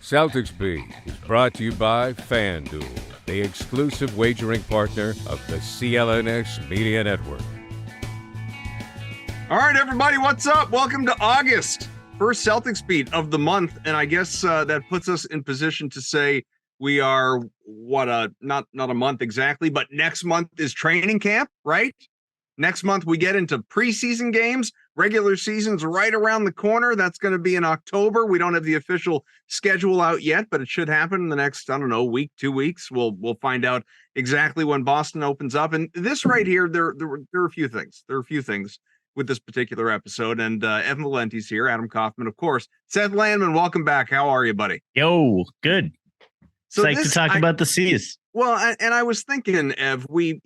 Celtics Beat is brought to you by FanDuel, the exclusive wagering partner of the CLNS Media Network. All right, everybody, what's up? Welcome to August, first Celtics Beat of the month, and I guess that puts us in position to say we are not a month exactly, but next month is training camp, right? Next month we get into preseason games. Regular season's right around the corner. That's going to be in October. We don't have the official schedule out yet, but it should happen in the next, week, 2 weeks. We'll find out exactly when Boston opens up. And this right here, there are a few things. There are a few things with this particular episode. And Evan Valenti's here, Adam Kaufman, of course. Seth Landman, welcome back. How are you, buddy? Yo, good. So Psyched to talk about the C's. Well, and I was thinking, Ev, we've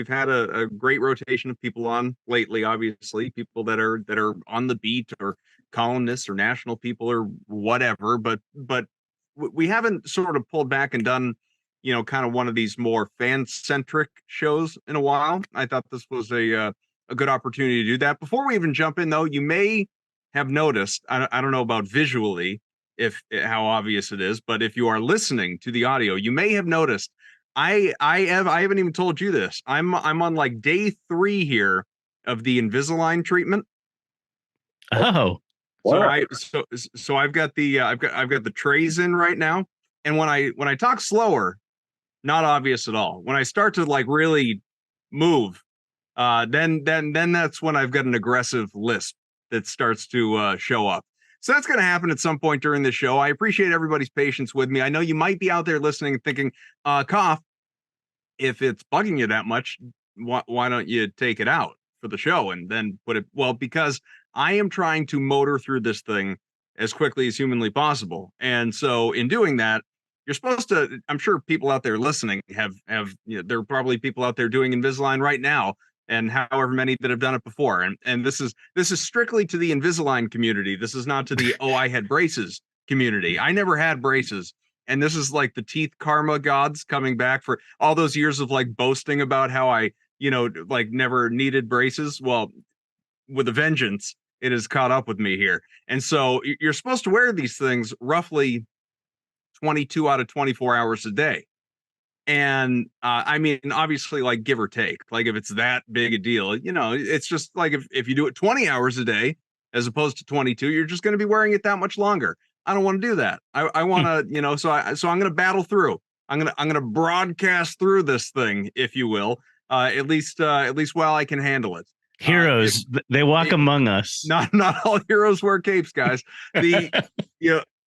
had a great rotation of people on lately. Obviously, people that are on the beat or columnists or national people or whatever. But we haven't sort of pulled back and done, kind of one of these more fan centric shows in a while. I thought this was a good opportunity to do that. Before we even jump in, though, you may have noticed. I don't know about visually, how obvious it is, but if you are listening to the audio, you may have noticed I haven't even told you this. I'm on like day 3 here of the Invisalign treatment. Oh, so I've got the I've got the trays in right now, and when I talk slower, not obvious at all. When I start to like really move, then that's when I've got an aggressive lisp that starts to show up. So that's going to happen at some point during the show. I appreciate everybody's patience with me. I know you might be out there listening and thinking, Cough, if it's bugging you that much, why don't you take it out for the show and then put it? Well, because I am trying to motor through this thing as quickly as humanly possible. And so in doing that, you're supposed to, I'm sure people out there listening have there are probably people out there doing Invisalign right now, and however many that have done it before. And this is strictly to the Invisalign community. This is not to the, I had braces community. I never had braces. And this is like the teeth karma gods coming back for all those years of like boasting about how I, like never needed braces. Well, with a vengeance, it has caught up with me here. And so you're supposed to wear these things roughly 22 out of 24 hours a day. And I mean, obviously, like give or take, like if it's that big a deal, it's just like if you do it 20 hours a day as opposed to 22, you're just going to be wearing it that much longer. I don't want to do that. I want to, so I'm going to battle through. I'm going to broadcast through this thing, if you will, at least while I can handle it. Heroes, they walk among us. Not all heroes wear capes, guys. And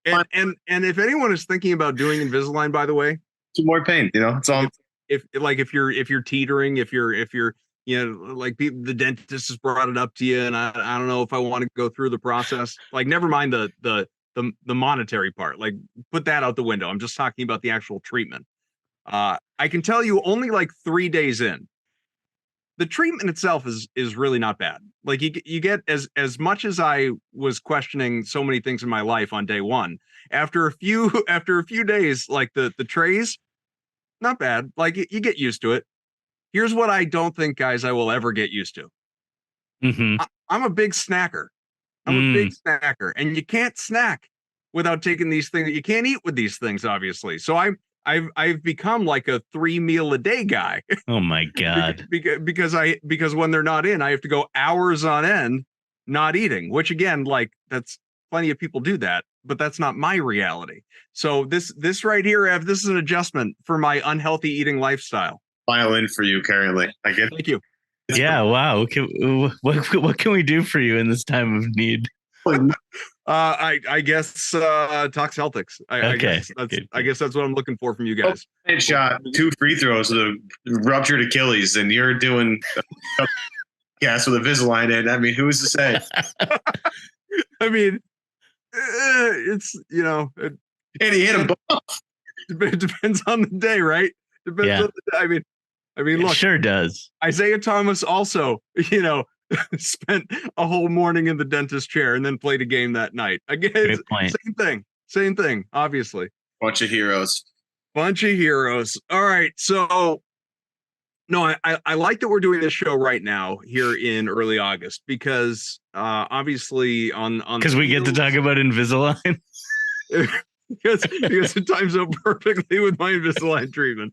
if anyone is thinking about doing Invisalign, by the way, more pain, it's all. If you're teetering, if you're like the dentist has brought it up to you, and I don't know if I want to go through the process. Like, never mind the monetary part. Like, put that out the window. I'm just talking about the actual treatment. I can tell you, only like 3 days in, the treatment itself is really not bad. Like you get as much as I was questioning so many things in my life on day 1. After a few days, like the trays, not bad. Like you get used to it. Here's what I don't think, guys, I will ever get used to. Mm-hmm. I'm a big snacker. I'm a big snacker, and you can't snack without taking these things. You can't eat with these things, obviously. So I've become like a 3 meal a day guy. Oh my God. because when they're not in, I have to go hours on end not eating, which again, like that's plenty of people do that, but that's not my reality. So this right here, Ev, this is an adjustment for my unhealthy eating lifestyle. File in for you currently. I get it. Thank you. Yeah. Wow. What can we do for you in this time of need? I guess talk Celtics. I guess that's what I'm looking for from you guys. Shot 2 free throws with a ruptured Achilles, and you're doing gas with a Invisalign in. I mean, who's to say? I mean, it's and he hit him both. It depends on the day, right? Depends on the day. I mean, look, it sure does. Isaiah Thomas also, spent a whole morning in the dentist chair and then played a game that night. Again, same thing, obviously. Bunch of heroes. All right. So, no, I like that we're doing this show right now here in early August because obviously because we get to talk about Invisalign. because it times out perfectly with my Invisalign treatment.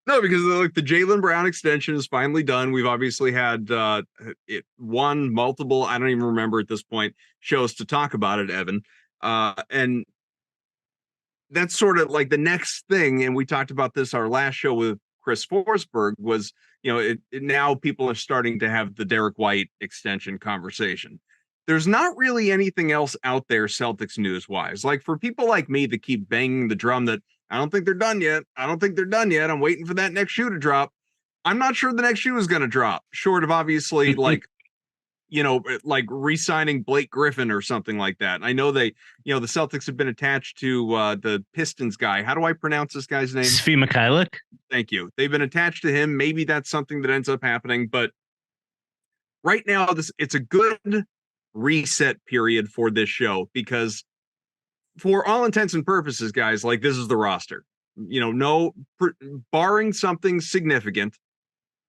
No, because like the Jaylen Brown extension is finally done. We've obviously had multiple, I don't even remember at this point, shows to talk about it, Evan. And that's sort of like the next thing. And we talked about this our last show with Chris Forsberg was, now people are starting to have the Derek White extension conversation. There's not really anything else out there Celtics news wise. Like for people like me that keep banging the drum that I don't think they're done yet. I'm waiting for that next shoe to drop. I'm not sure the next shoe is going to drop, short of obviously like re-signing Blake Griffin or something like that. I know the Celtics have been attached to the Pistons guy. How do I pronounce this guy's name? Svi Mikhailuk. Thank you. They've been attached to him. Maybe that's something that ends up happening, but right now it's a good reset period for this show because for all intents and purposes, guys, like this is the roster, barring something significant.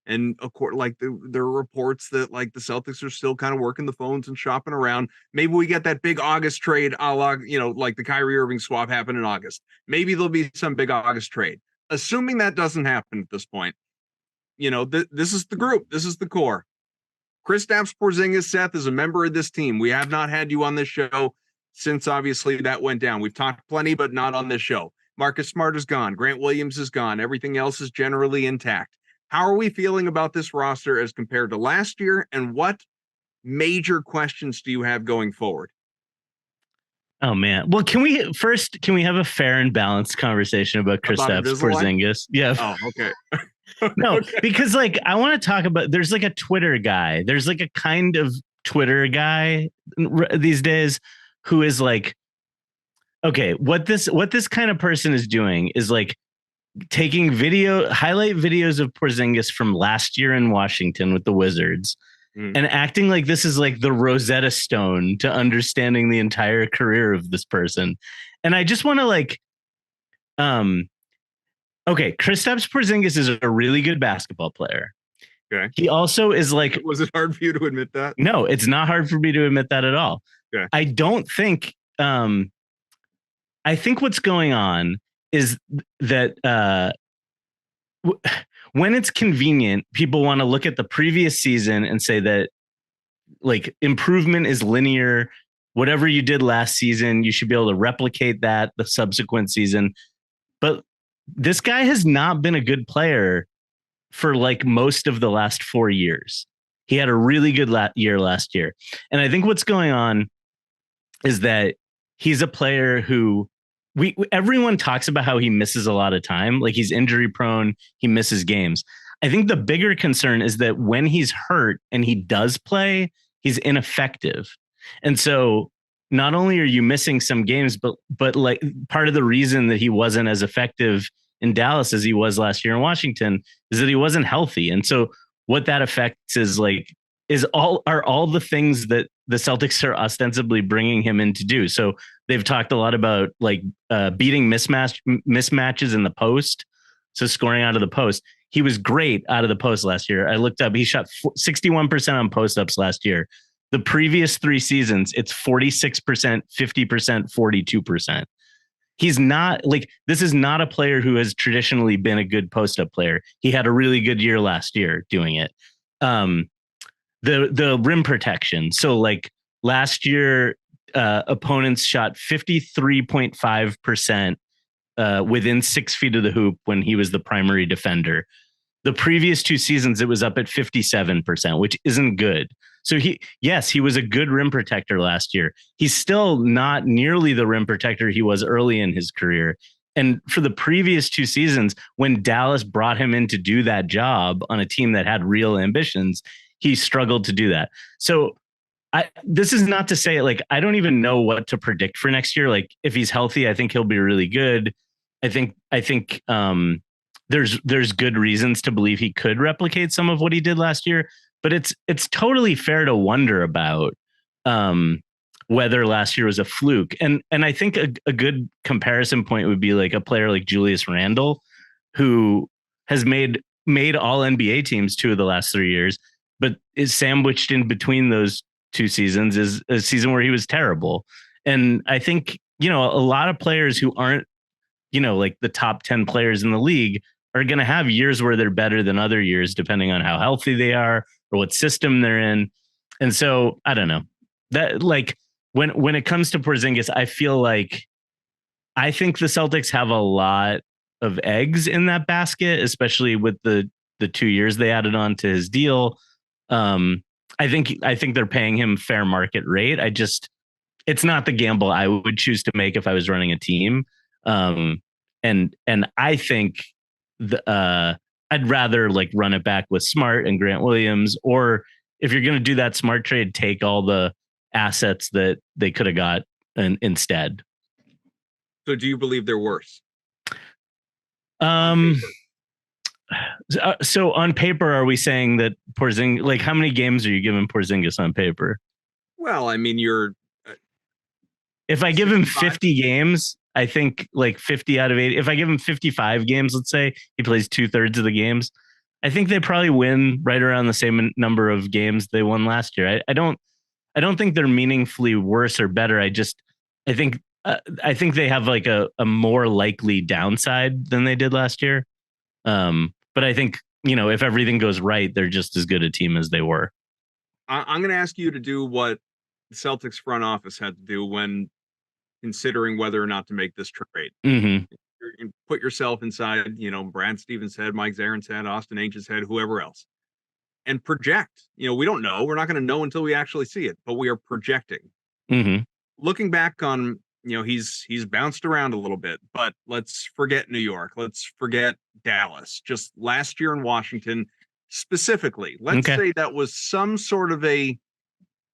And of course, like there are reports that like the Celtics are still kind of working the phones and shopping around. Maybe we get that big August trade, a la, like the Kyrie Irving swap happened in August. Maybe there'll be some big August trade. Assuming that doesn't happen at this point, this is the group. This is the core. Kristaps Porzingis, Seth, is a member of this team. We have not had you on this show since obviously that went down. We've talked plenty, but not on this show. Marcus Smart is gone. Grant Williams is gone. Everything else is generally intact. How are we feeling about this roster as compared to last year? And what major questions do you have going forward? Oh man. Well, can we have a fair and balanced conversation about Kristaps Porzingis? Yeah. Oh, okay. No, okay. Because like I want to talk about there's like a Twitter guy. There's like a kind of Twitter guy these days who is like, okay, what this kind of person is doing is like taking highlight videos of Porzingis from last year in Washington with the Wizards and acting like this is like the Rosetta Stone to understanding the entire career of this person. And I just want to like, okay, Kristaps Porzingis is a really good basketball player. Okay. He also is like, was it hard for you to admit that? No, it's not hard for me to admit that at all. Okay. I don't think, I think what's going on is that when it's convenient, people want to look at the previous season and say that like improvement is linear. Whatever you did last season, you should be able to replicate that the subsequent season. But this guy has not been a good player for like most of the last 4 years. He had a really good year last year. And I think what's going on is that he's a player who everyone talks about how he misses a lot of time. Like he's injury prone. He misses games. I think the bigger concern is that when he's hurt and he does play, he's ineffective. And so not only are you missing some games, but like part of the reason that he wasn't as effective in Dallas as he was last year in Washington is that he wasn't healthy. And so what that affects is all the things that the Celtics are ostensibly bringing him in to do. So they've talked a lot about like beating mismatches in the post. So scoring out of the post. He was great out of the post last year. I looked up, he shot 61% on post-ups last year. The previous 3 seasons, it's 46%, 50%, 42%. He's not like, this is not a player who has traditionally been a good post-up player. He had a really good year last year doing it. The rim protection. So like last year, opponents shot 53.5% within 6 feet of the hoop when he was the primary defender. The previous 2 seasons, it was up at 57%, which isn't good. So he was a good rim protector last year. He's still not nearly the rim protector he was early in his career. And for the previous 2 seasons, when Dallas brought him in to do that job on a team that had real ambitions, he struggled to do that. So this is not to say like, I don't even know what to predict for next year. Like if he's healthy, I think he'll be really good. I think there's good reasons to believe he could replicate some of what he did last year, but it's totally fair to wonder about whether last year was a fluke. And I think a good comparison point would be like a player like Julius Randle, who has made all NBA teams 2 of the last 3 years, but is sandwiched in between those 2 seasons is a season where he was terrible. And I think, a lot of players who aren't, like the top 10 players in the league are going to have years where they're better than other years, depending on how healthy they are or what system they're in. And so I don't know that, like, when it comes to Porzingis, I think the Celtics have a lot of eggs in that basket, especially with the 2 years they added on to his deal. I think they're paying him fair market rate. It's not the gamble I would choose to make if I was running a team. And I think I'd rather like run it back with Smart and Grant Williams, or if you're going to do that Smart trade, take all the assets that they could have got instead. So do you believe they're worse? So on paper, are we saying that Porzingis, like, how many games are you giving Porzingis on paper? Well, I mean, if I give him 50 games, I think like 50 out of 80. If I give him 55 games, let's say he plays 2/3 of the games, I think they probably win right around the same number of games they won last year. I don't think they're meaningfully worse or better. I think they have like a more likely downside than they did last year. But I think, if everything goes right, they're just as good a team as they were. I'm going to ask you to do what the Celtics front office had to do when considering whether or not to make this trade. Mm-hmm. You put yourself inside, Brad Stevens' head, Mike Zarin's head, Austin Ainge's head, whoever else, and project. We don't know. We're not going to know until we actually see it, but we are projecting. Mm-hmm. Looking back on, he's bounced around a little bit, but let's forget New York. Let's forget Dallas. Just last year in Washington, specifically, let's say that was some sort of a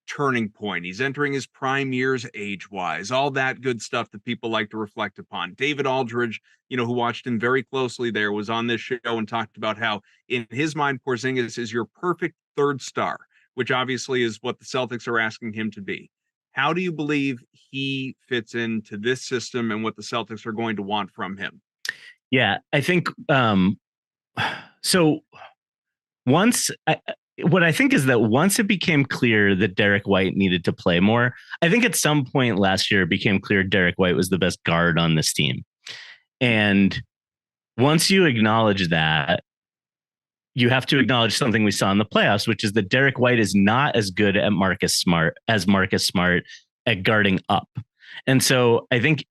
turning point. He's entering his prime years age-wise, all that good stuff that people like to reflect upon. David Aldridge, who watched him very closely there, was on this show and talked about how, in his mind, Porzingis is your perfect third star, which obviously is what the Celtics are asking him to be. How do you believe he fits into this system and what the Celtics are going to want from him? Yeah, I think so. What I think is that once it became clear that Derek White needed to play more, I think at some point last year it became clear Derek White was the best guard on this team. And once you acknowledge that, you have to acknowledge something we saw in the playoffs, which is that Derek White is not as good at Marcus Smart at guarding up. And so I think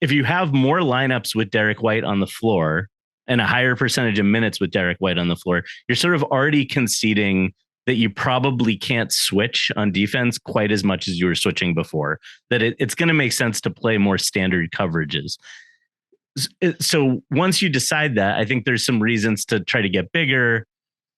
if you have more lineups with Derek White on the floor and a higher percentage of minutes with Derek White on the floor, you're sort of already conceding that you probably can't switch on defense quite as much as you were switching before, that it's going to make sense to play more standard coverages. So once you decide that, I think there's some reasons to try to get bigger.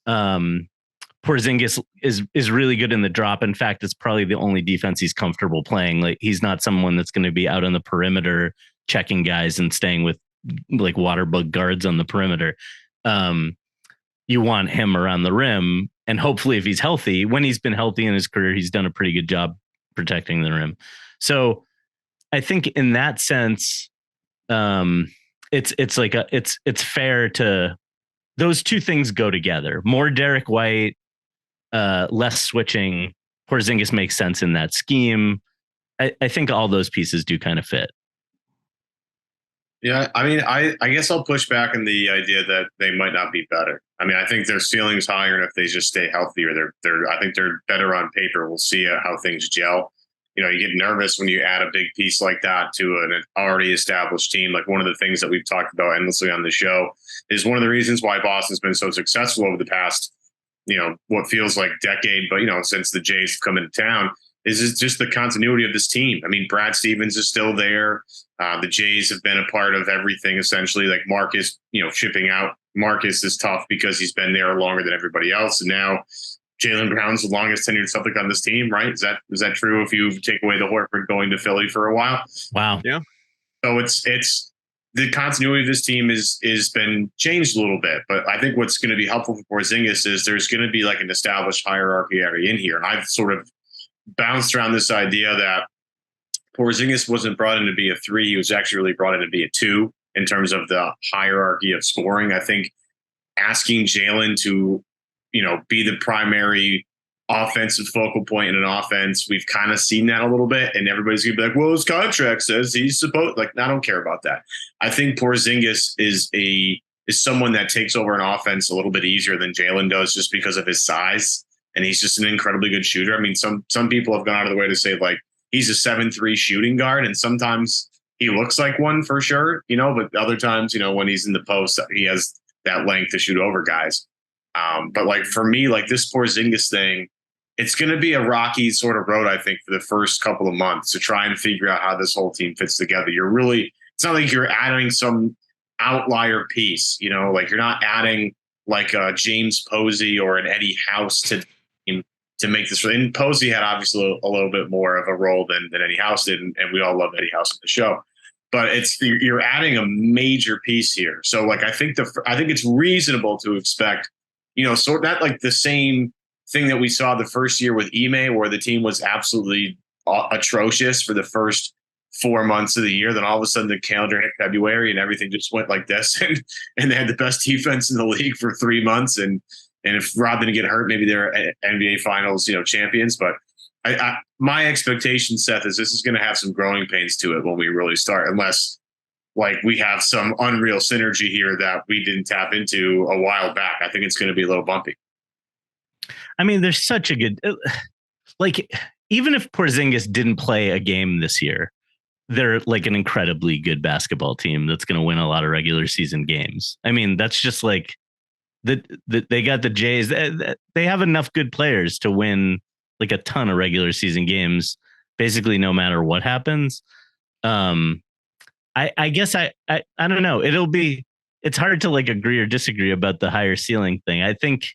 Porzingis is really good in the drop. In fact, it's probably the only defense he's comfortable playing. Like, he's not someone that's going to be out on the perimeter checking guys and staying with like water bug guards on the perimeter. You want him around the rim, and hopefully if he's healthy, when he's been healthy in his career, he's done a pretty good job protecting the rim. So I think in that sense, it's fair to, those two things go together. More Derek White, less switching. Porzingis makes sense in that scheme. I think all those pieces do kind of fit. Yeah, I mean, I guess I'll push back on the idea that they might not be better. I mean, I think their ceiling's higher, and if they just stay healthy, or I think they're better on paper. We'll see how things gel. You get nervous when you add a big piece like that to an already established team. Like, one of the things that we've talked about endlessly on the show is one of the reasons why Boston's been so successful over the past, what feels like decade, but since the Jays have come into town, is just the continuity of this team. I mean, Brad Stevens is still there. The Jays have been a part of everything, essentially. Like Marcus, shipping out Marcus is tough because he's been there longer than everybody else. And now Jaylen Brown's the longest tenured Celtic on this team, right? Is that true if you take away the Horford going to Philly for a while? Wow. Yeah. So it's the continuity of this team is been changed a little bit. But I think what's going to be helpful for Porzingis is there's going to be like an established hierarchy already in here. And I've sort of bounced around this idea that Porzingis wasn't brought in to be a 3. He was actually really brought in to be a 2 in terms of the hierarchy of scoring. I think asking Jaylen to, be the primary offensive focal point in an offense. We've kind of seen that a little bit, and everybody's gonna be like, well, his contract says he's supposed, like, I don't care about that. I think Porzingis is someone that takes over an offense a little bit easier than Jalen does, just because of his size. And he's just an incredibly good shooter. I mean, some people have gone out of the way to say, like, he's a 7'3" shooting guard, and sometimes he looks like one for sure, but other times, when he's in the post, he has that length to shoot over guys. But like, for me, like, this Porzingis thing, it's going to be a rocky sort of road, I think, for the first couple of months to try and figure out how this whole team fits together. It's not like you're adding some outlier piece, like you're not adding like a James Posey or an Eddie House to make this. And Posey had obviously a little bit more of a role than Eddie House did, and we all love Eddie House in the show. But you're adding a major piece here. So like, I think it's reasonable to expect, sort of that, like the same thing that we saw the first year with Ime, where the team was absolutely atrocious for the first 4 months of the year. Then all of a sudden the calendar hit February and everything just went like this, and they had the best defense in the league for 3 months. And if Rob didn't get hurt, maybe they're NBA Finals, champions. But my expectation, Seth, is this is going to have some growing pains to it when we really start, unless like we have some unreal synergy here that we didn't tap into a while back. I think it's going to be a little bumpy. I mean, there's such a good, like, even if Porzingis didn't play a game this year, they're like an incredibly good basketball team that's going to win a lot of regular season games. I mean, that's just like they got the Jays. They have enough good players to win like a ton of regular season games, basically no matter what happens. I guess I don't know. It's hard to like agree or disagree about the higher ceiling thing. I think,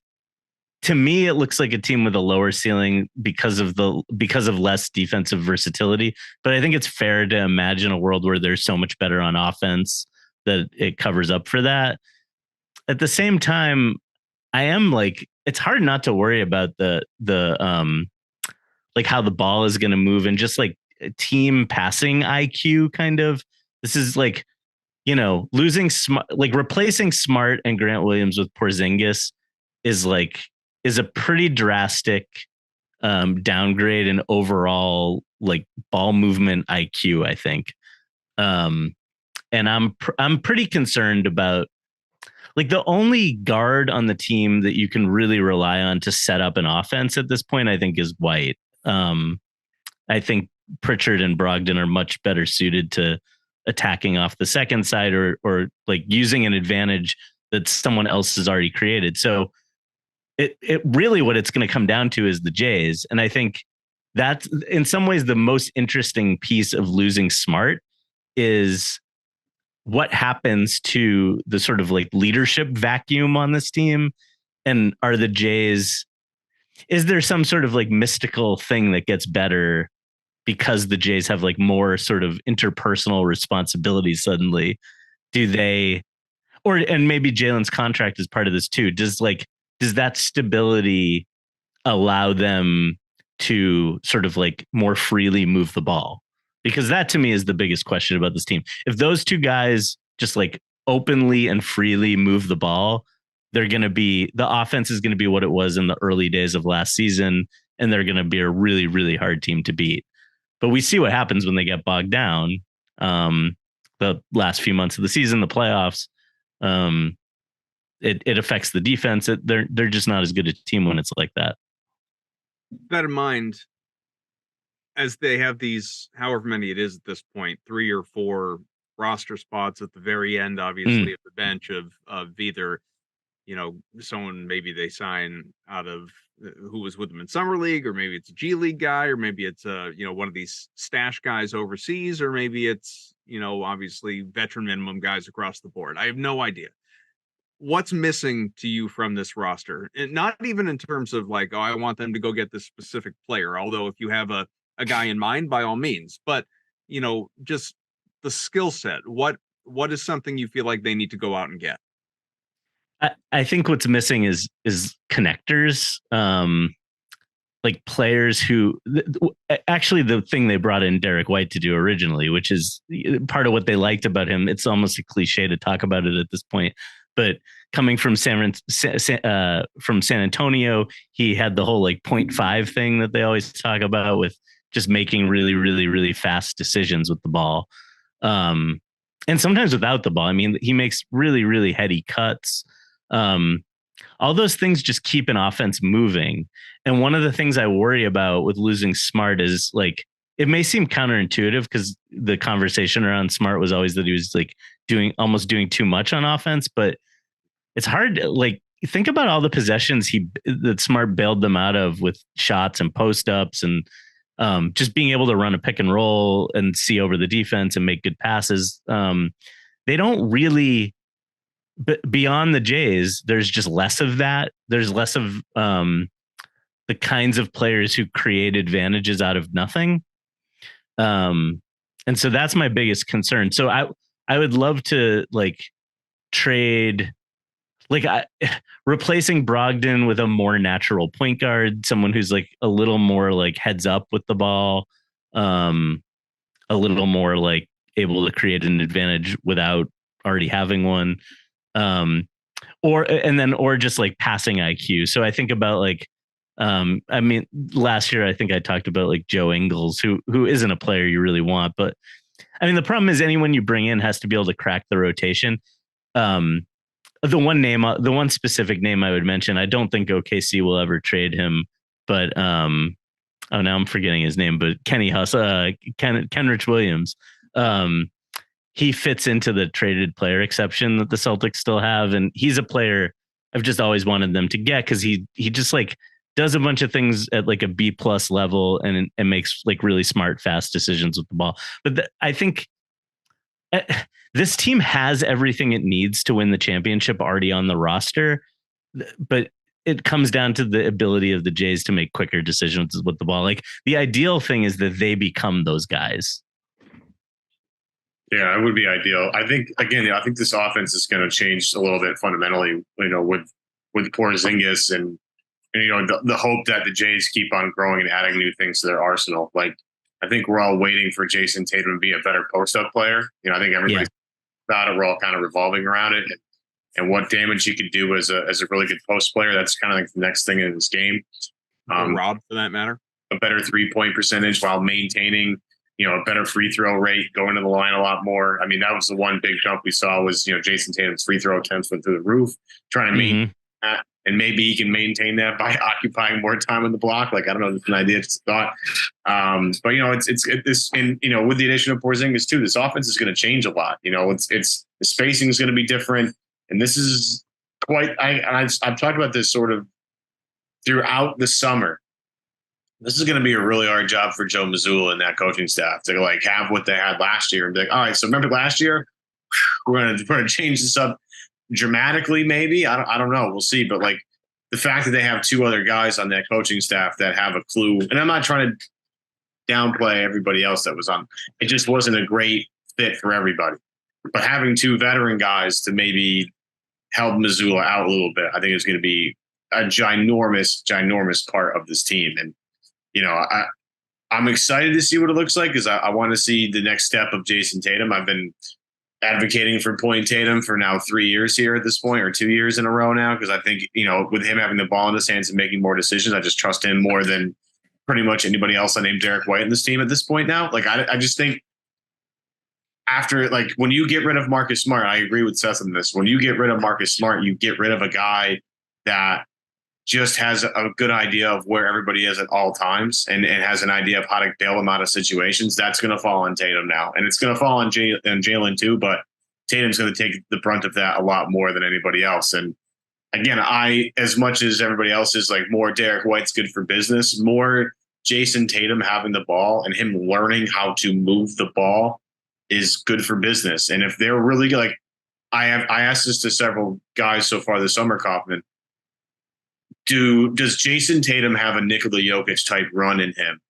to me, it looks like a team with a lower ceiling because of less defensive versatility. But I think it's fair to imagine a world where they're so much better on offense that it covers up for that. At the same time, I am like, it's hard not to worry about the like how the ball is going to move and just like team passing IQ kind of. This is like, losing like replacing Smart and Grant Williams with Porzingis is a pretty drastic downgrade in overall like ball movement IQ, I think. And I'm pretty concerned about, like, the only guard on the team that you can really rely on to set up an offense at this point, I think, is White. I think Pritchard and Brogdon are much better suited to attacking off the second side or like using an advantage that someone else has already created. So it really, what it's going to come down to is the Jays. And I think that's in some ways the most interesting piece of losing Smart is what happens to the sort of like leadership vacuum on this team. And are the Jays, is there some sort of like mystical thing that gets better because the Jays have like more sort of interpersonal responsibilities suddenly? And maybe Jalen's contract is part of this too. Does that stability allow them to sort of like more freely move the ball? Because that to me is the biggest question about this team. If those two guys just like openly and freely move the ball, the offense is going to be what it was in the early days of last season, and they're going to be a really, really hard team to beat. But we see what happens when they get bogged down. The last few months of the season, the playoffs, it affects the defense. They're just not as good a team when it's like that. That in mind, as they have these, however many it is at this point, 3 or 4 roster spots at the very end, obviously, of the bench of either, someone maybe they sign out of who was with them in summer league, or maybe it's a G League guy, or maybe it's one of these stash guys overseas, or maybe it's, obviously veteran minimum guys across the board. I have no idea. What's missing to you from this roster? And not even in terms of like, oh, I want them to go get this specific player. Although if you have a guy in mind, by all means, but just the skill set. What is something you feel like they need to go out and get? I think what's missing is connectors, like players who actually the thing they brought in Derek White to do originally, which is part of what they liked about him. It's almost a cliche to talk about it at this point, but coming from San Antonio, he had the whole like 0.5 thing that they always talk about with just making really, really, really fast decisions with the ball. And sometimes without the ball. I mean, he makes really, really heady cuts. All those things just keep an offense moving. And one of the things I worry about with losing Smart is like, it may seem counterintuitive because the conversation around Smart was always that he was like almost doing too much on offense, but it's hard. Like, think about all the possessions that Smart bailed them out of with shots and post ups and just being able to run a pick and roll and see over the defense and make good passes. They don't really, beyond the Jays, there's just less of that. There's less of the kinds of players who create advantages out of nothing. And so that's my biggest concern. So I would love to like trade, replacing Brogdon with a more natural point guard, someone who's like a little more like heads up with the ball, a little more like able to create an advantage without already having one, or just like passing IQ. So I think about like, I mean, last year I think I talked about like Joe Ingles, who isn't a player you really want, but I mean the problem is anyone you bring in has to be able to crack the rotation. The one specific name I would mention, I don't think OKC will ever trade him, but now I'm forgetting his name, but Kenrich Williams. He fits into the traded player exception that the Celtics still have, and he's a player I've just always wanted them to get because he just like does a bunch of things at like a B+ level and makes like really smart, fast decisions with the ball. But I think this team has everything it needs to win the championship already on the roster, but it comes down to the ability of the Jays to make quicker decisions with the ball. Like the ideal thing is that they become those guys. Yeah, it would be ideal. I think this offense is going to change a little bit fundamentally, with Porzingis and the hope that the Jays keep on growing and adding new things to their arsenal. Like, I think we're all waiting for Jayson Tatum to be a better post-up player. I think everybody's about it. We're all kind of revolving around it and what damage he could do as a really good post player. That's kind of like the next thing in his game. Rob, for that matter. A better 3-point percentage while maintaining, a better free throw rate, going to the line a lot more. I mean, that was the one big jump we saw was, Jayson Tatum's free throw attempts went through the roof, trying to maintain that. And maybe he can maintain that by occupying more time on the block. Like, I don't know, it's an idea, it's a thought. But it's with the addition of Porzingis too, this offense is going to change a lot. It's the spacing is going to be different. And this is quite, I've talked about this sort of throughout the summer. This is going to be a really hard job for Joe Mazzulla and that coaching staff to like have what they had last year and be like, all right, so remember last year, we're going to change this up dramatically, maybe. I don't know. We'll see. But like the fact that they have two other guys on that coaching staff that have a clue, and I'm not trying to downplay everybody else that was on. It just wasn't a great fit for everybody. But having two veteran guys to maybe help Mazzulla out a little bit, I think is going to be a ginormous part of this team. And I'm excited to see what it looks like because I want to see the next step of Jayson Tatum. I've been advocating for playing Tatum for now 3 years here at this point, or 2 years in a row now, because I think, with him having the ball in his hands and making more decisions, I just trust him more than pretty much anybody else I named Derek White in this team at this point now. Like, I just think after, like, when you get rid of Marcus Smart, I agree with Seth on this. When you get rid of Marcus Smart, you get rid of a guy that just has a good idea of where everybody is at all times and has an idea of how to bail them out of situations. That's going to fall on Tatum now. And it's going to fall on Jalen too, but Tatum's going to take the brunt of that a lot more than anybody else. And again, as much as everybody else is like more Derek White's good for business, more Jayson Tatum having the ball and him learning how to move the ball is good for business. And if they're really like, I asked this to several guys so far this summer, Kaufman, does Jayson Tatum have a Nikola Jokic type run in him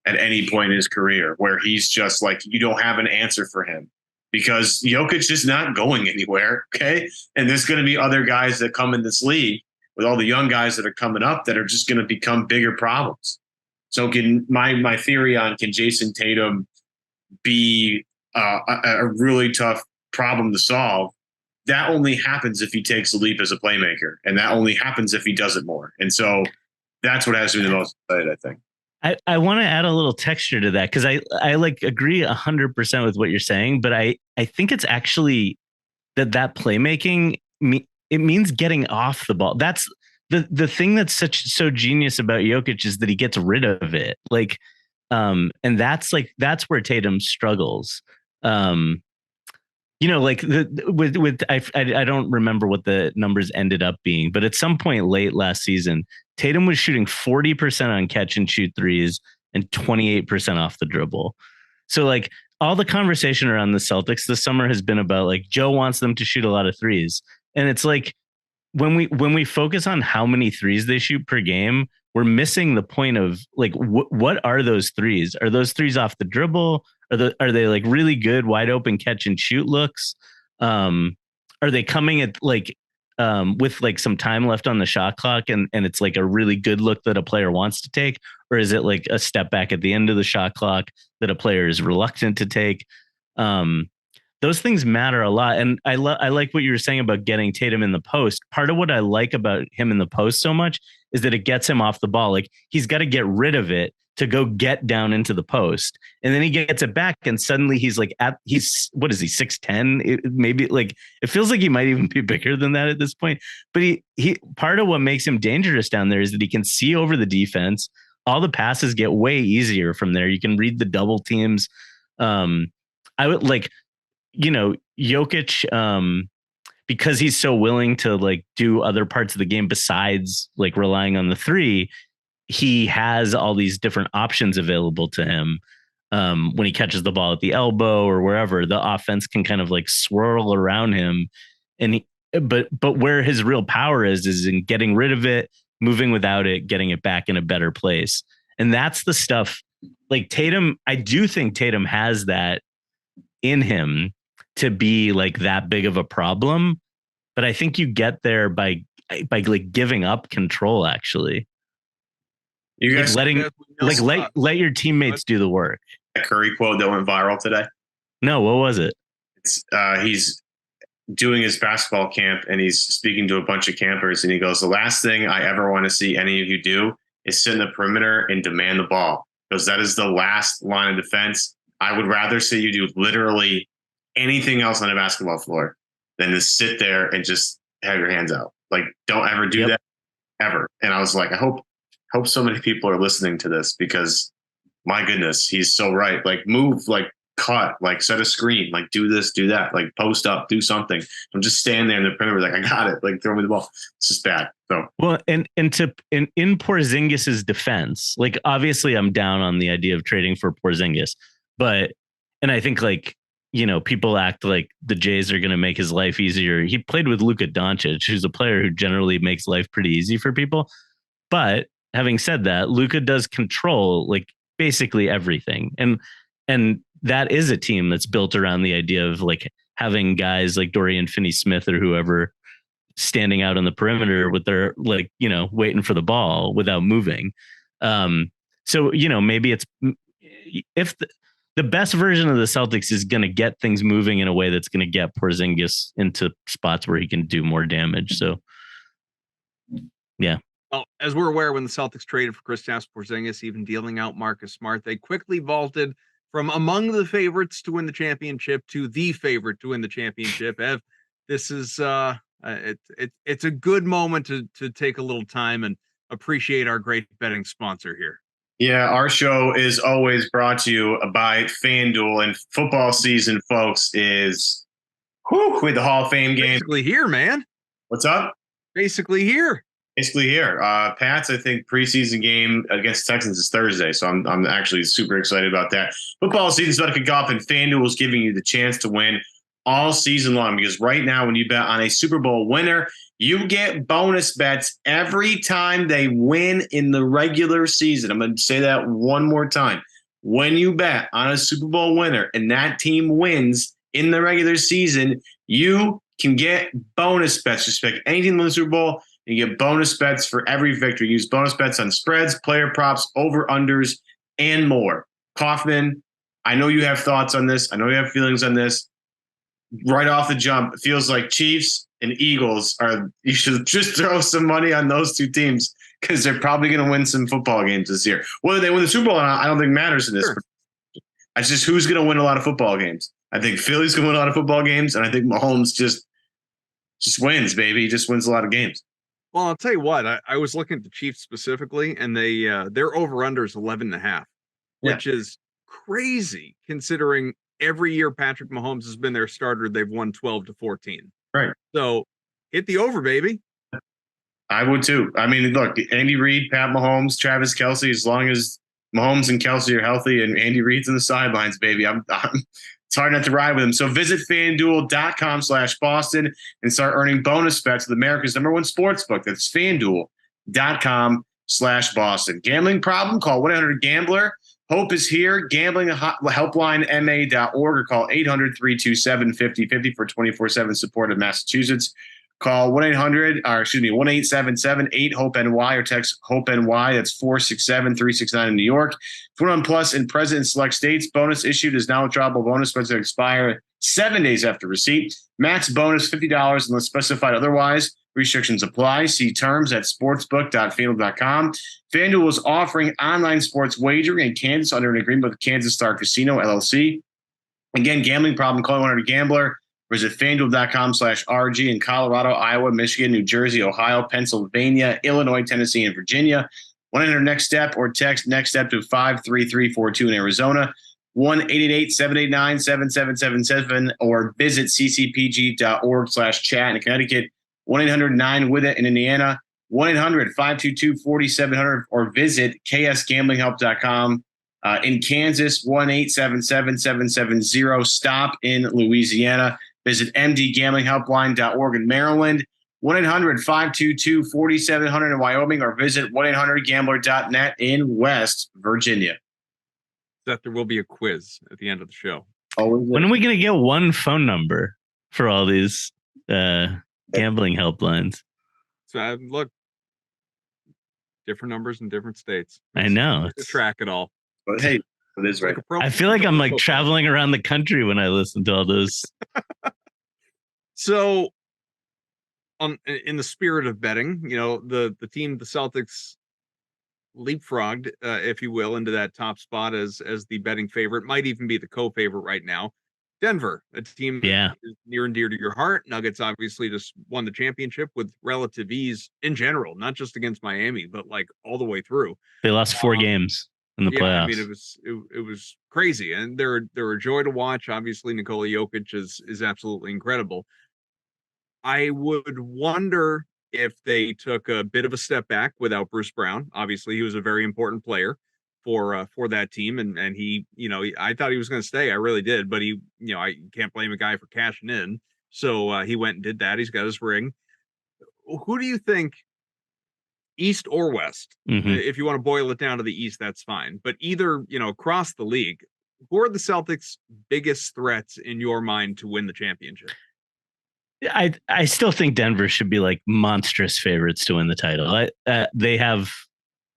at any point in his career where he's just like, you don't have an answer for him because Jokic is not going anywhere. Okay. And there's going to be other guys that come in this league with all the young guys that are coming up that are just going to become bigger problems. So my theory on can Jayson Tatum be a really tough problem to solve that only happens if he takes a leap as a playmaker, and that only happens if he does it more. And so that's what has me the most excited, I think. I want to add a little texture to that because I like agree 100% with what you're saying, but I think it's actually that playmaking it means getting off the ball. That's the thing that's so genius about Jokic is that he gets rid of it. Like, and that's where Tatum struggles. Like I don't remember what the numbers ended up being, but at some point late last season, Tatum was shooting 40% on catch and shoot threes and 28% off the dribble. So like all the conversation around the Celtics this summer has been about like Joe wants them to shoot a lot of threes. And it's like when we focus on how many threes they shoot per game, we're missing the point of like, what are those threes? Are those threes off the dribble? Are they like really good wide open catch and shoot looks? Are they coming at like with like some time left on the shot clock and it's like a really good look that a player wants to take? Or is it like a step back at the end of the shot clock that a player is reluctant to take? Those things matter a lot. And I like what you were saying about getting Tatum in the post. Part of what I like about him in the post so much is that it gets him off the ball. Like he's got to get rid of it to go get down into the post. And then he gets it back and suddenly he's like what is he, 6'10"? Maybe like it feels like he might even be bigger than that at this point. But he part of what makes him dangerous down there is that he can see over the defense. All the passes get way easier from there. You can read the double teams. I would like, Jokic, because he's so willing to like do other parts of the game besides like relying on the three, he has all these different options available to him. When he catches the ball at the elbow or wherever, the offense can kind of like swirl around him. And but where his real power is in getting rid of it, moving without it, getting it back in a better place. And that's the stuff like Tatum. I do think Tatum has that in him to be like that big of a problem. But I think you get there by like giving up control, actually. You guys let your teammates do the work. A Curry quote that went viral today. No, what was it? It's he's doing his basketball camp and he's speaking to a bunch of campers and he goes, "The last thing I ever want to see any of you do is sit in the perimeter and demand the ball, because that is the last line of defense. I would rather see you do literally anything else on a basketball floor than to sit there and just have your hands out. Like, don't ever do that ever." And I was like, I hope so many people are listening to this, because my goodness, he's so right. Like move, like cut, like set a screen, like do this, do that, like post up, do something. I'm just standing there in the perimeter, like, I got it. Like throw me the ball. It's just bad. So well, and in Porzingis's defense, like obviously I'm down on the idea of trading for Porzingis, and I think like, people act like the Jays are going to make his life easier. He played with Luka Doncic, who's a player who generally makes life pretty easy for people. But having said that, Luka does control like basically everything. And that is a team that's built around the idea of like having guys like Dorian Finney-Smith or whoever standing out on the perimeter with their like, waiting for the ball without moving. So, maybe it's if the best version of the Celtics is going to get things moving in a way that's going to get Porzingis into spots where he can do more damage. So, yeah. Well, as we're aware, when the Celtics traded for Kristaps Porzingis, even dealing out Marcus Smart, they quickly vaulted from among the favorites to win the championship to the favorite to win the championship. Ev, this is it's a good moment to take a little time and appreciate our great betting sponsor here. Yeah, our show is always brought to you by FanDuel, and football season, folks, is with the Hall of Fame game. Basically here, man. What's up? Basically here. Pats, I think preseason game against Texans is Thursday, so I'm actually super excited about that. Football season's about to kick off, and FanDuel is giving you the chance to win all season long, because right now when you bet on a Super Bowl winner, you get bonus bets every time they win in the regular season. I'm going to say that one more time. When you bet on a Super Bowl winner and that team wins in the regular season, you can get bonus bets. Just pick anything in the Super Bowl. You get bonus bets for every victory. Use bonus bets on spreads, player props, over-unders, and more. Kaufman, I know you have thoughts on this. I know you have feelings on this. right off the jump, it feels like Chiefs and Eagles you should just throw some money on those two teams because they're probably going to win some football games this year. Whether they win the Super Bowl or not, I don't think matters in this. Sure. It's just who's going to win a lot of football games. I think Philly's going to win a lot of football games, and I think Mahomes just wins, baby. He just wins a lot of games. Well, I'll tell you what, I was looking at the Chiefs specifically, and their over-under is 11.5, which is crazy considering every year Patrick Mahomes has been their starter, they've won 12-14. Right. So hit the over, baby. I would too. I mean, look, Andy Reid, Pat Mahomes, Travis Kelce, as long as Mahomes and Kelce are healthy and Andy Reid's in the sidelines, baby, it's hard not to ride with him. So visit FanDuel.com/Boston and start earning bonus bets with America's #1 sportsbook. That's FanDuel.com/Boston. Gambling problem? Call 1-800-GAMBLER. Hope is here. Gambling helpline ma.org or call 800-327-5050 for 24/7 support of Massachusetts. Call 1-877-8-HOPE-NY or text HOPE-NY. That's 467-369 in New York. 21 plus in present and select states. Bonus issued is non-withdrawable bonus bets that expire 7 days after receipt. Max bonus $50 unless specified otherwise. Restrictions apply. See terms at sportsbook.fanduel.com. FanDuel is offering online sports wagering in Kansas under an agreement with Kansas Star Casino, LLC. Again, gambling problem, call 1-800-GAMBLER. Visit FanDuel.com/RG in Colorado, Iowa, Michigan, New Jersey, Ohio, Pennsylvania, Illinois, Tennessee, and Virginia. 1-800-NEXT-STEP or text NEXT STEP to 53342 in Arizona. 1-888-789-7777 or visit ccpg.org/chat in Connecticut. 1-800-9-WITH-IT in Indiana. 1-800-522-4700 or visit ksgamblinghelp.com. In Kansas, 1-877-770-STOP in Louisiana. Visit mdgamblinghelpline.org in Maryland, 1-800-522-4700 in Wyoming, or visit 1-800-gambler.net in West Virginia. That there will be a quiz at the end of the show. When are we going to get one phone number for all these gambling helplines? So look, different numbers in different states. I know. To track it all. But hey, it is right. I feel like I'm like traveling around the country when I listen to all those. So, in the spirit of betting, the team, the Celtics, leapfrogged, if you will, into that top spot as the betting favorite, might even be the co-favorite right now. Denver, a team that is near and dear to your heart. Nuggets obviously just won the championship with relative ease in general, not just against Miami, but like all the way through. They lost 4 games in the playoffs. I mean, it was crazy, and they're a joy to watch. Obviously, Nikola Jokic is absolutely incredible. I would wonder if they took a bit of a step back without Bruce Brown. Obviously, he was a very important player for that team, and he, I thought he was going to stay. I really did, but I can't blame a guy for cashing in. So he went and did that. He's got his ring. Who do you think, East or West? If you want to boil it down to the East, that's fine. But either, across the league, who are the Celtics' biggest threats in your mind to win the championship? I still think Denver should be like monstrous favorites to win the title. They have.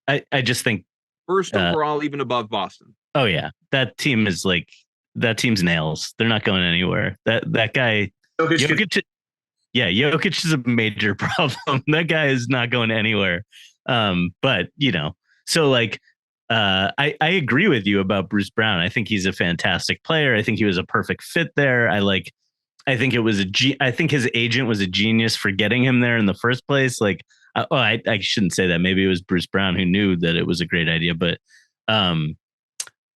I just think first overall, even above Boston. Oh yeah, that team's nails. They're not going anywhere. That guy, Jokic is a major problem. That guy is not going anywhere. But so like, I agree with you about Bruce Brown. I think he's a fantastic player. I think he was a perfect fit there. I think I think his agent was a genius for getting him there in the first place. Like, I shouldn't say that. Maybe it was Bruce Brown who knew that it was a great idea, but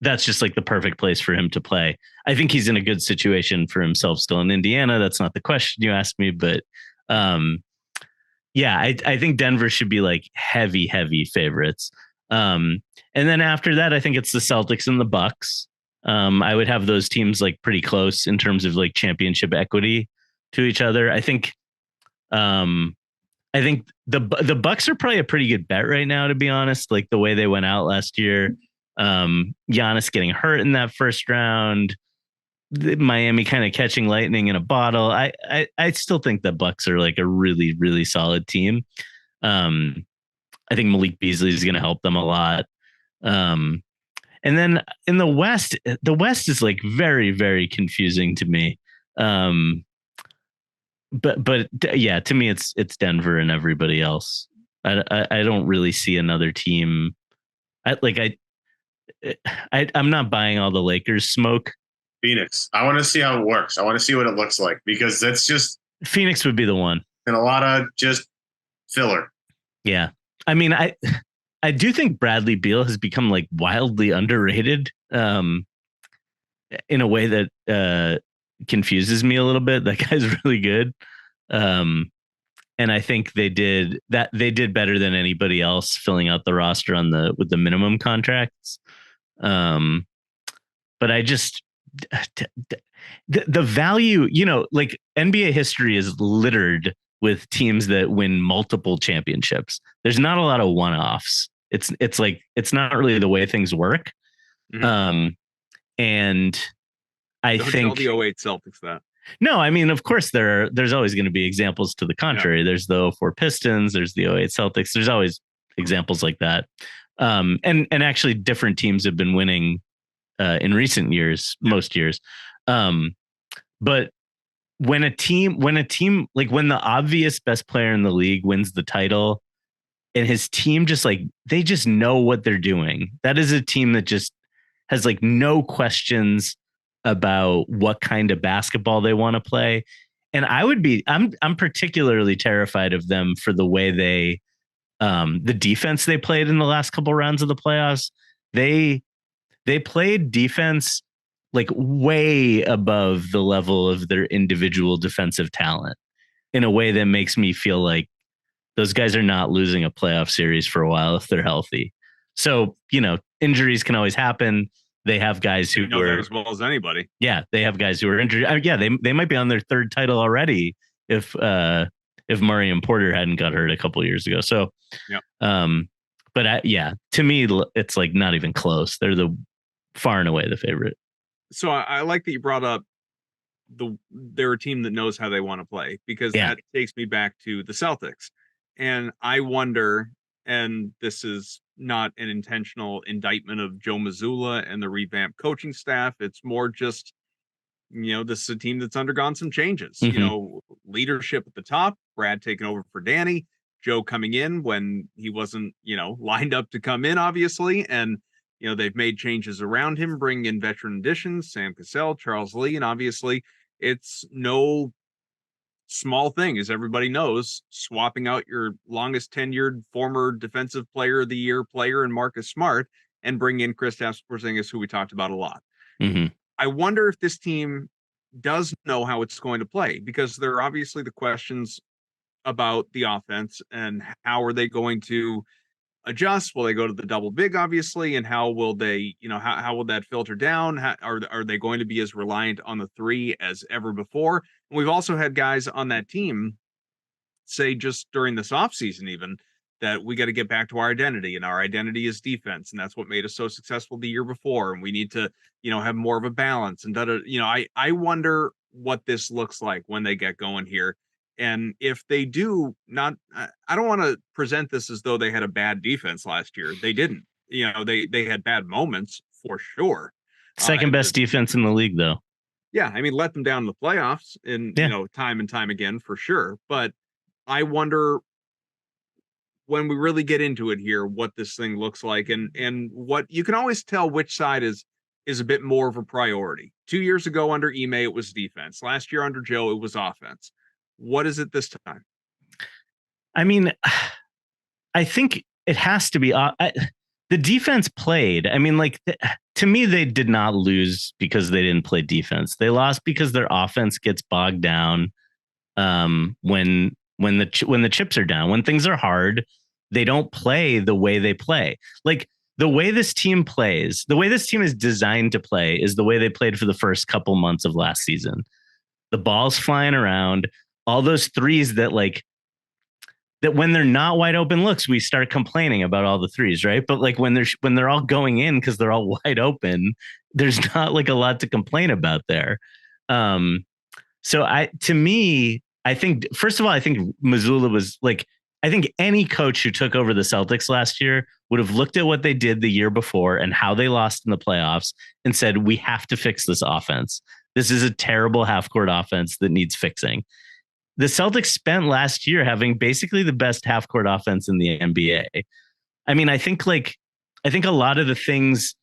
that's just like the perfect place for him to play. I think he's in a good situation for himself still in Indiana. That's not the question you asked me, but I think Denver should be like heavy favorites. And then after that, I think it's the Celtics and the Bucks. I would have those teams like pretty close in terms of like championship equity to each other. I think the Bucks are probably a pretty good bet right now, to be honest. Like the way they went out last year, Giannis getting hurt in that first round, Miami kind of catching lightning in a bottle. I still think the Bucks are like a really, really solid team. I think Malik Beasley is going to help them a lot. And then in the West is like very, very confusing to me. But yeah, to me, it's Denver and everybody else. I don't really see another team. I'm not buying all the Lakers smoke. Phoenix. I want to see how it works. I want to see what it looks like, because that's just Phoenix would be the one. and a lot of just filler. Yeah. I mean, I do think Bradley Beal has become like wildly underrated in a way that confuses me a little bit. That guy's really good. And I think they did better than anybody else filling out the roster with the minimum contracts. But I just the value, like NBA history is littered with teams that win multiple championships. There's not a lot of one-offs. It's like it's not really the way things work. Mhm. And I Don't think tell the 08 Celtics that. no, I mean, of course there's always going to be examples to the contrary. There's the 04 Pistons, there's the 08 Celtics. There's always examples like that. And actually different teams have been winning in recent years, most years. But when a team, like when the obvious best player in the league wins the title and his team they just know what they're doing. That is a team that just has like no questions about what kind of basketball they want to play. And I'm particularly terrified of them for the way the defense they played in the last couple rounds of the playoffs. They played defense like way above the level of their individual defensive talent in a way that makes me feel like those guys are not losing a playoff series for a while if they're healthy. So, injuries can always happen. They have guys who know that as well as anybody. Yeah, they have guys who are injured. They might be on their third title already if Murray and Porter hadn't got hurt a couple of years ago. So, but to me, it's like not even close. They're the far and away the favorite. So I like that you brought up they're a team that knows how they want to play, because that takes me back to the Celtics. And I wonder, and this is not an intentional indictment of Joe Mazzulla and the revamped coaching staff. It's more just, this is a team that's undergone some changes, leadership at the top, Brad taking over for Danny, Joe coming in when he wasn't, lined up to come in, obviously. And, they've made changes around him, bringing in veteran additions, Sam Cassell, Charles Lee. And obviously it's no small thing, as everybody knows, swapping out your longest tenured former defensive player of the year player in Marcus Smart and bring in Kristaps Porzingis, who we talked about a lot. Mm-hmm. I wonder if this team does know how it's going to play, because there are obviously the questions about the offense and how are they going to adjust. Will they go to the double big, obviously, and how will they, how will that filter down? Are they going to be as reliant on the three as ever before? And we've also had guys on that team say just during this offseason even that we got to get back to our identity, and our identity is defense, and that's what made us so successful the year before, and we need to have more of a balance. And I wonder what this looks like when they get going here. And if they do not, I don't want to present this as though they had a bad defense last year. They didn't. They had bad moments for sure. Second best defense in the league, though. Yeah, I mean, let them down in the playoffs and time and time again for sure. But I wonder when we really get into it here, what this thing looks like, and what you can always tell which side is a bit more of a priority. 2 years ago under Ime, it was defense. Last year under Joe, it was offense. What is it this time? I mean, I think it has to be the defense played. I mean, to me, they did not lose because they didn't play defense. They lost because their offense gets bogged down when the chips are down, when things are hard. They don't play the way they play. Like the way this team plays, the way this team is designed to play is the way they played for the first couple months of last season. The ball's flying around. All those threes that when they're not wide open looks, we start complaining about all the threes, right? But like when they're all going in because they're all wide open, there's not like a lot to complain about there. So I think first of all, I think Mazzulla was like, I think any coach who took over the Celtics last year would have looked at what they did the year before and how they lost in the playoffs and said, we have to fix this offense. This is a terrible half court offense that needs fixing. The Celtics spent last year having basically the best half court offense in the NBA. I mean, I think a lot of the things,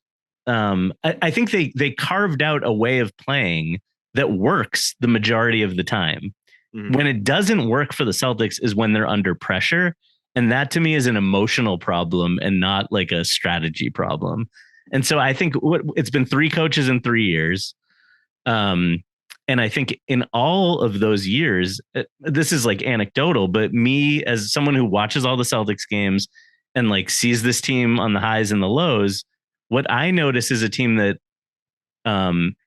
I think they carved out a way of playing that works the majority of the time. Mm-hmm. When it doesn't work for the Celtics is when they're under pressure. And that to me is an emotional problem and not like a strategy problem. And so I think it's been 3 coaches in 3 years. And I think in all of those years, this is like anecdotal, but me as someone who watches all the Celtics games and like sees this team on the highs and the lows, what I notice is a team that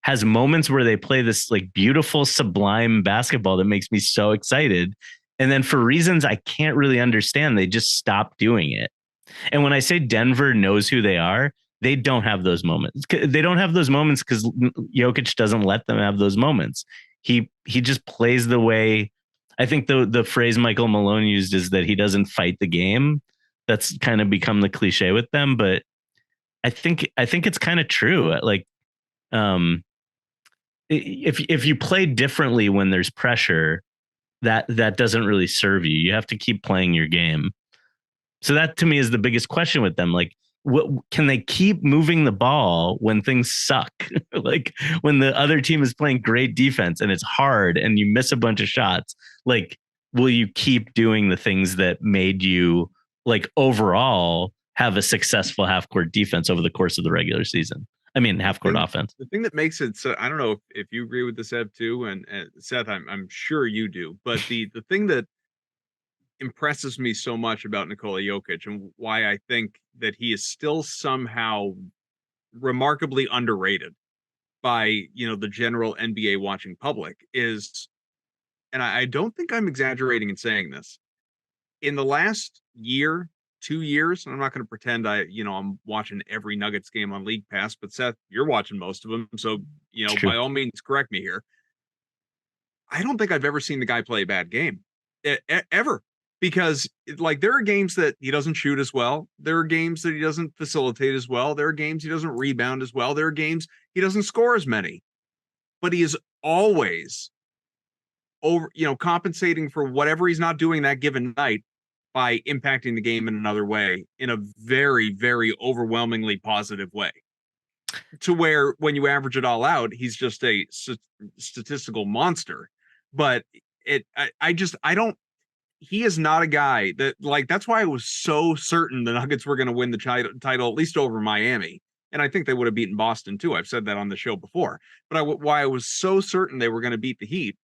has moments where they play this like beautiful, sublime basketball that makes me so excited. And then for reasons I can't really understand, they just stop doing it. And when I say Denver knows who they are, they don't have those moments. They don't have those moments because Jokic doesn't let them have those moments. He just plays the way. I think the phrase Michael Malone used is that he doesn't fight the game. That's kind of become the cliche with them, but I think it's kind of true. Like, if you play differently when there's pressure, that doesn't really serve you. You have to keep playing your game. So that to me is the biggest question with them. Like, what can they keep moving the ball when things suck? Like when the other team is playing great defense and it's hard and you miss a bunch of shots, like, will you keep doing the things that made you like overall have a successful half court defense over the course of the regular season? I mean, half court offense. The thing that makes it so, I don't know if you agree with this, Ev, too, and Seth, I'm sure you do, but the thing that impresses me so much about Nikola Jokic and why I think that he is still somehow remarkably underrated by, the general NBA watching public is, and I don't think I'm exaggerating in saying this, in the last year, 2 years, and I'm not going to pretend I'm watching every Nuggets game on League Pass, but Seth, you're watching most of them. So, by all means, correct me here. I don't think I've ever seen the guy play a bad game ever. Because like there are games that he doesn't shoot as well. There are games that he doesn't facilitate as well. There are games he doesn't rebound as well. There are games he doesn't score as many. But he is always compensating for whatever he's not doing that given night by impacting the game in another way, in a very, very overwhelmingly positive way. To where when you average it all out, he's just a statistical monster. But he is not a guy that, like, that's why I was so certain the Nuggets were going to win the title, at least over Miami. And I think they would have beaten Boston too. I've said that on the show before. But why I was so certain they were going to beat the Heat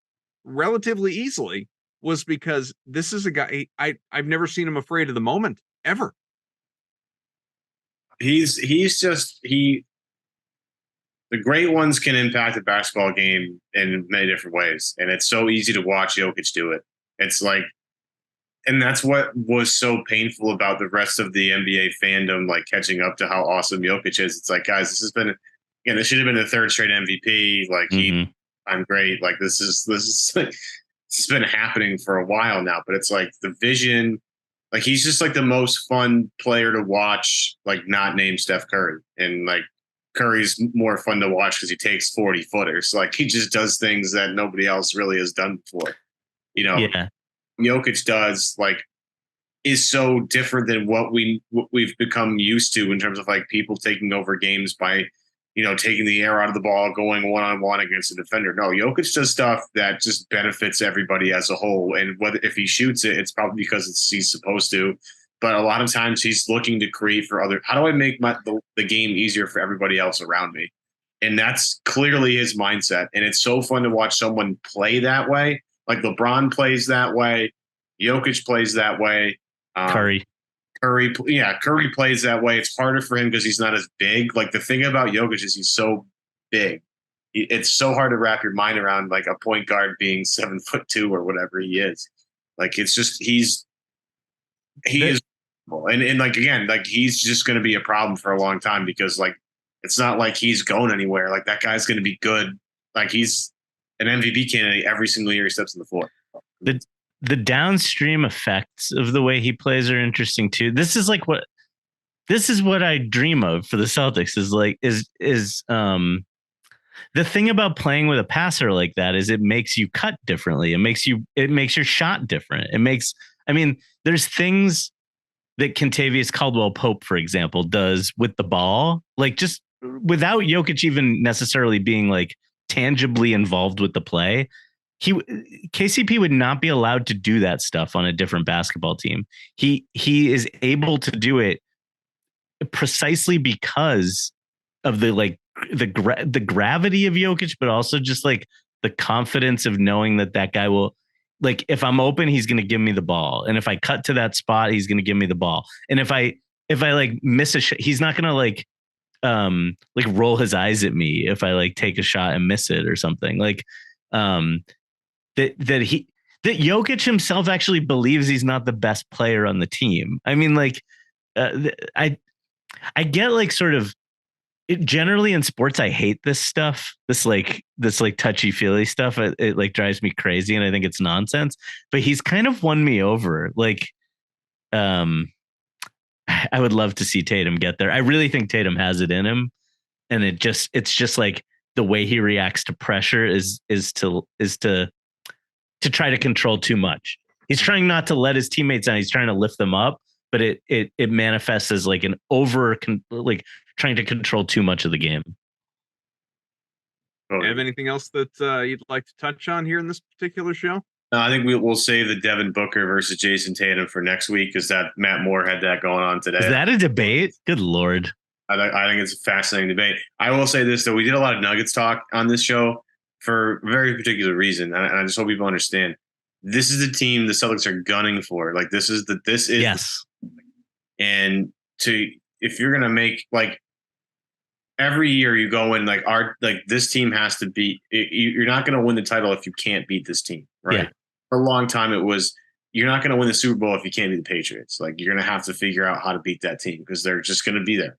relatively easily was because this is a guy, I've never seen him afraid of the moment, ever. The great ones can impact the basketball game in many different ways. And it's so easy to watch Jokic do it. It's like, and that's what was so painful about the rest of the NBA fandom, like catching up to how awesome Jokic is. It's like, guys, this should have been the 3rd straight MVP. Like I'm great. Like this has been happening for a while now, but it's like the vision, like he's just like the most fun player to watch, like not named Steph Curry. And like Curry's more fun to watch because he takes 40 footers. Like he just does things that nobody else really has done before. Yeah. Jokic does is so different than what we've become used to in terms of like people taking over games by, taking the air out of the ball, going one-on-one against a defender. No, Jokic does stuff that just benefits everybody as a whole. And if he shoots it, it's probably because he's supposed to. But a lot of times he's looking to create for other. How do I make the game easier for everybody else around me? And that's clearly his mindset. And it's so fun to watch someone play that way. Like LeBron plays that way. Jokic plays that way. Curry plays that way. It's harder for him because he's not as big. Like the thing about Jokic is he's so big. It's so hard to wrap your mind around like a point guard being 7'2" or whatever he is. Like it's just he is, and like again, like he's just going to be a problem for a long time because like it's not like he's going anywhere. Like that guy's going to be good. Like he's an MVP candidate every single year he steps on the floor. The downstream effects of the way he plays are interesting too. This is what I dream of for the Celtics is the thing about playing with a passer like that is it makes you cut differently. It makes your shot different. There's things that Kentavious Caldwell-Pope, for example, does with the ball, like just without Jokic even necessarily being like tangibly involved with the play. KCP would not be allowed to do that stuff on a different basketball team. He is able to do it precisely because of the gravity of Jokic, but also just like the confidence of knowing that guy will, like, if I'm open, he's going to give me the ball. And if I cut to that spot, he's going to give me the ball. And if I like miss a shot, he's not going to like roll his eyes at me if I like take a shot and miss it or something. Like, that Jokic himself actually believes he's not the best player on the team. I mean, like, I get like sort of generally in sports, I hate this stuff, this touchy feely stuff. It like drives me crazy. And I think it's nonsense, but he's kind of won me over. Like, I would love to see Tatum get there. I really think Tatum has it in him. And it's just like the way he reacts to pressure is to try to control too much. He's trying not to let his teammates down. He's trying to lift them up, but it manifests as like an trying to control too much of the game. Do you have anything else that you'd like to touch on here in this particular show? I think we'll save the Devin Booker versus Jayson Tatum for next week because that Matt Moore had that going on today. Is that a debate? Good Lord. I think it's a fascinating debate. I will say this, though. We did a lot of Nuggets talk on this show for a very particular reason. And I just hope people understand. This is the team the Celtics are gunning for. Like, this is. Yes. And if you're going to make, like, every year you go in, like, this team has to beat. You're not going to win the title if you can't beat this team, right? Yeah. For a long time, it was, you're not going to win the Super Bowl if you can't beat the Patriots. Like, you're going to have to figure out how to beat that team because they're just going to be there.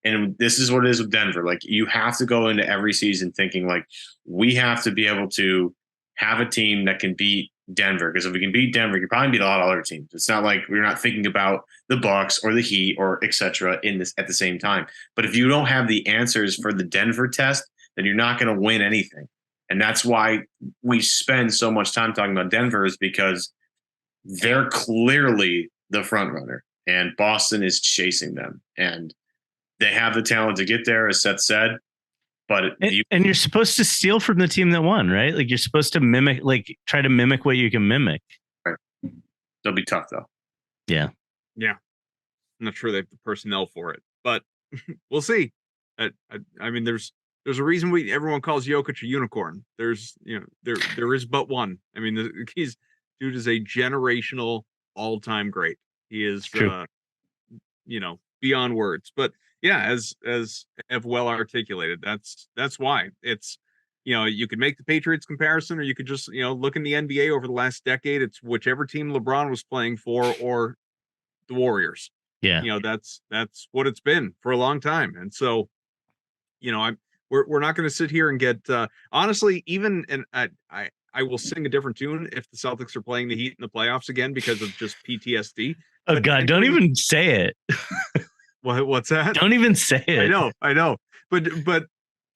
And this is what it is with Denver. Like, you have to go into every season thinking, like, we have to be able to have a team that can beat Denver. Because if we can beat Denver, you can probably beat a lot of other teams. It's not like we're not thinking about the Bucks or the Heat or et cetera in this at the same time. But if you don't have the answers for the Denver test, then you're not going to win anything. And that's why we spend so much time talking about Denver, is because they're clearly the front runner and Boston is chasing them. And they have the talent to get there, as Seth said. But and you're supposed to steal from the team that won, right? Like, you're supposed to try to mimic what you can mimic. Right. They'll be tough, though. Yeah. Yeah. I'm not sure they have the personnel for it, but we'll see. I mean, there's a reason everyone calls Jokic a unicorn. There is but one. I mean, dude is a generational all-time great. He is, beyond words. But yeah, as Ev well articulated, that's why it's, you could make the Patriots comparison, or you could just, look in the NBA over the last decade. It's whichever team LeBron was playing for, or the Warriors. Yeah. That's what it's been for a long time. And so, we're not going to sit here and get, honestly, even, and I will sing a different tune if the Celtics are playing the Heat in the playoffs again because of just PTSD. Oh, God, don't even say it. What's that? Don't even say it. I know. But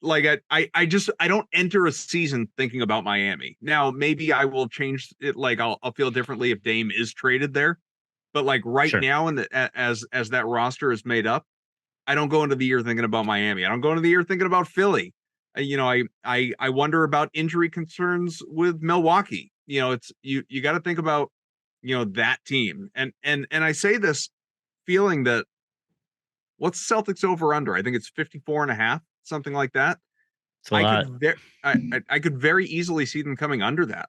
like, I don't enter a season thinking about Miami. Now, maybe I will change it. Like, I'll feel differently if Dame is traded there. But like right now, as that roster is made up, I don't go into the year thinking about Miami. I don't go into the year thinking about Philly. I wonder about injury concerns with Milwaukee. It's you got to think about, that team. And I say this feeling that, what's the Celtics over under? I think it's 54.5, something like that. I could very easily see them coming under that.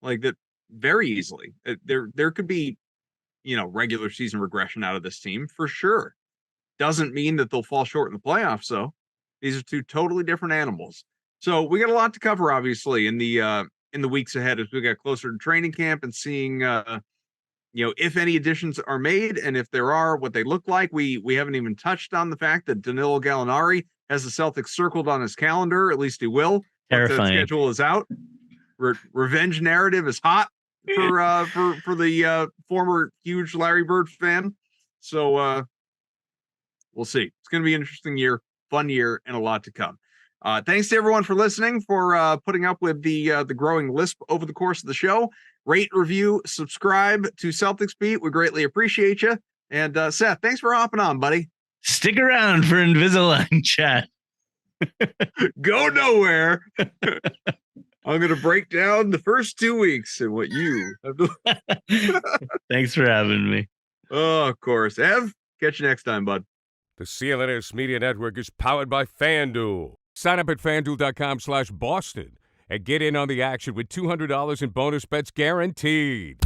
Like that, very easily. There could be, regular season regression out of this team for sure. Doesn't mean that they'll fall short in the playoffs, though. These are two totally different animals. So we got a lot to cover, obviously, in the weeks ahead as we get closer to training camp and seeing if any additions are made, and if there are, what they look like. We haven't even touched on the fact that Danilo Gallinari has the Celtics circled on his calendar. At least he will. Terrifying. Once that schedule is out. Revenge narrative is hot for the former huge Larry Bird fan. So we'll see. It's going to be an interesting year, fun year, and a lot to come. Thanks to everyone for listening, for putting up with the growing lisp over the course of the show. Rate, review, subscribe to Celtics Beat. We greatly appreciate you. And Seth, thanks for hopping on, buddy. Stick around for Invisalign chat. Go nowhere. I'm going to break down the first 2 weeks and what you have to. Thanks for having me. Oh, of course. Ev, catch you next time, bud. The CLNS Media Network is powered by FanDuel. Sign up at FanDuel.com/Boston and get in on the action with $200 in bonus bets guaranteed.